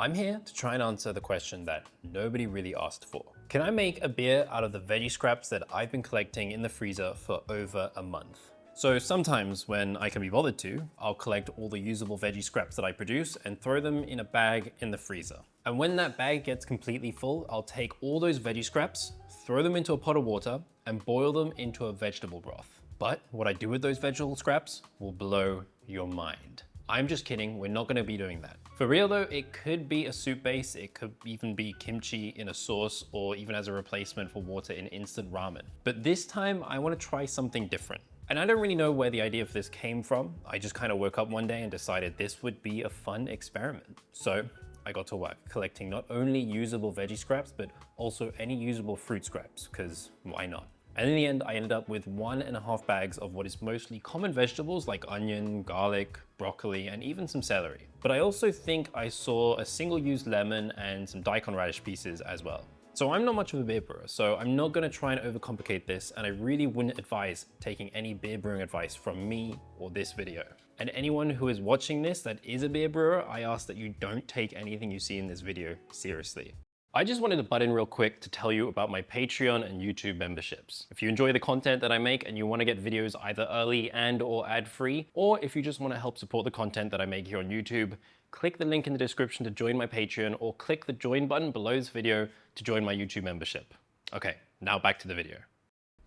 I'm here to try and answer the question that nobody really asked for. Can I make a beer out of the veggie scraps that I've been collecting in the freezer for over a month? So sometimes when I can be bothered to, I'll collect all the usable veggie scraps that I produce and throw them in a bag in the freezer. And when that bag gets completely full, I'll take all those veggie scraps, throw them into a pot of water and boil them into a vegetable broth. But what I do with those vegetable scraps will blow your mind. I'm just kidding, we're not gonna be doing that. For real though, it could be a soup base, it could even be kimchi in a sauce, or even as a replacement for water in instant ramen. But this time, I wanna try something different. And I don't really know where the idea of this came from. I just kind of woke up one day and decided this would be a fun experiment. So I got to work collecting not only usable veggie scraps, but also any usable fruit scraps, because why not? And in the end, I ended up with 1.5 bags of what is mostly common vegetables like onion, garlic, broccoli, and even some celery. But I also think I saw a single-use lemon and some daikon radish pieces as well. So I'm not much of a beer brewer, so I'm not gonna try and overcomplicate this, and I really wouldn't advise taking any beer brewing advice from me or this video. And anyone who is watching this that is a beer brewer, I ask that you don't take anything you see in this video seriously. I just wanted to butt in real quick to tell you about my Patreon and YouTube memberships. If you enjoy the content that I make and you want to get videos either early and or ad-free, or if you just want to help support the content that I make here on YouTube, click the link in the description to join my Patreon or click the join button below this video to join my YouTube membership. Okay, now back to the video.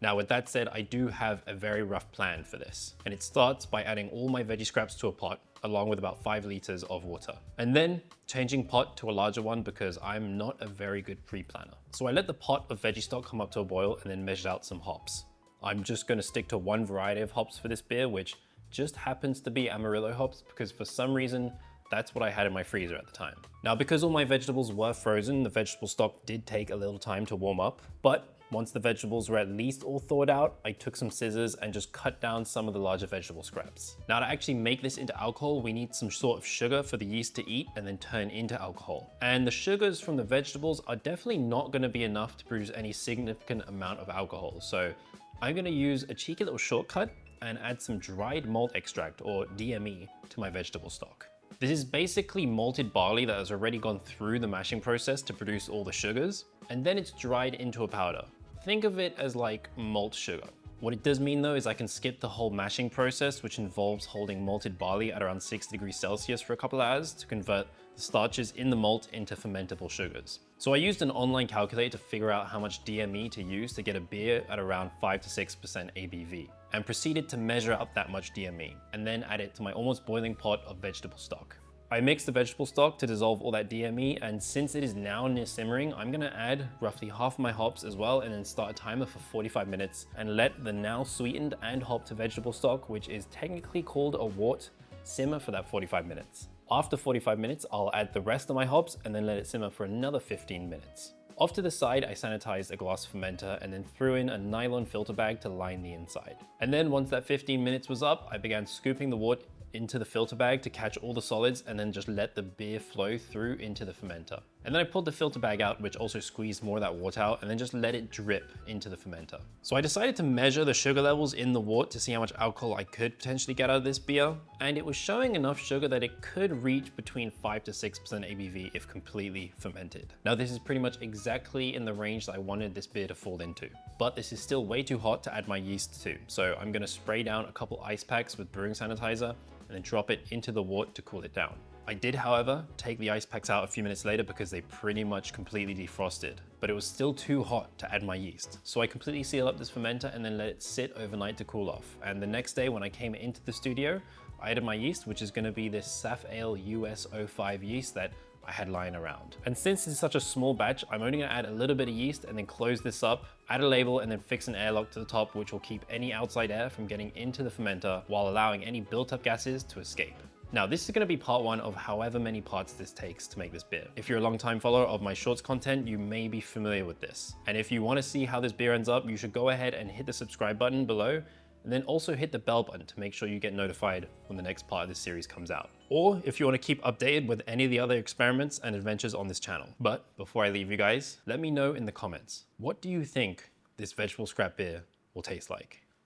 Now with that said, I do have a very rough plan for this. And it starts by adding all my veggie scraps to a pot, along with about 5 liters of water. And then changing pot to a larger one because I'm not a very good pre-planner. So I let the pot of veggie stock come up to a boil and then measured out some hops. I'm just gonna stick to one variety of hops for this beer, which just happens to be Amarillo hops because for some reason, that's what I had in my freezer at the time. Now, because all my vegetables were frozen, the vegetable stock did take a little time to warm up, but once the vegetables were at least all thawed out, I took some scissors and just cut down some of the larger vegetable scraps. Now to actually make this into alcohol, we need some sort of sugar for the yeast to eat and then turn into alcohol. And the sugars from the vegetables are definitely not gonna be enough to produce any significant amount of alcohol. So I'm gonna use a cheeky little shortcut and add some dried malt extract, or DME, to my vegetable stock. This is basically malted barley that has already gone through the mashing process to produce all the sugars, and then it's dried into a powder. Think of it as like malt sugar. What it does mean though is I can skip the whole mashing process, which involves holding malted barley at around 6 degrees Celsius for a couple of hours to convert the starches in the malt into fermentable sugars. So I used an online calculator to figure out how much DME to use to get a beer at around 5 to 6% ABV, and proceeded to measure up that much DME, and then add it to my almost boiling pot of vegetable stock. I mixed the vegetable stock to dissolve all that DME, and since it is now near simmering, I'm gonna add roughly half my hops as well and then start a timer for 45 minutes and let the now sweetened and hopped vegetable stock, which is technically called a wort, simmer for that 45 minutes. After 45 minutes, I'll add the rest of my hops and then let it simmer for another 15 minutes. Off to the side, I sanitized a glass fermenter and then threw in a nylon filter bag to line the inside. And then once that 15 minutes was up, I began scooping the wort into the filter bag to catch all the solids and then just let the beer flow through into the fermenter. And then I pulled the filter bag out, which also squeezed more of that wort out, and then just let it drip into the fermenter. So I decided to measure the sugar levels in the wort to see how much alcohol I could potentially get out of this beer, and it was showing enough sugar that it could reach between 5 to 6% ABV if completely fermented. Now this is pretty much exactly in the range that I wanted this beer to fall into, but this is still way too hot to add my yeast to. So I'm gonna spray down a couple ice packs with brewing sanitizer and then drop it into the wort to cool it down. I did, however, take the ice packs out a few minutes later because they pretty much completely defrosted, but it was still too hot to add my yeast. So I completely sealed up this fermenter and then let it sit overnight to cool off. And the next day when I came into the studio, I added my yeast, which is gonna be this Saf Ale US 05 yeast that I had lying around. And since it's such a small batch, I'm only gonna add a little bit of yeast and then close this up, add a label, and then fix an airlock to the top, which will keep any outside air from getting into the fermenter while allowing any built-up gases to escape. Now, this is gonna be part 1 of however many parts this takes to make this beer. If you're a long-time follower of my shorts content, you may be familiar with this. And if you wanna see how this beer ends up, you should go ahead and hit the subscribe button below, and then also hit the bell button to make sure you get notified when the next part of this series comes out. Or if you wanna keep updated with any of the other experiments and adventures on this channel. But before I leave you guys, let me know in the comments, what do you think this vegetable scrap beer will taste like?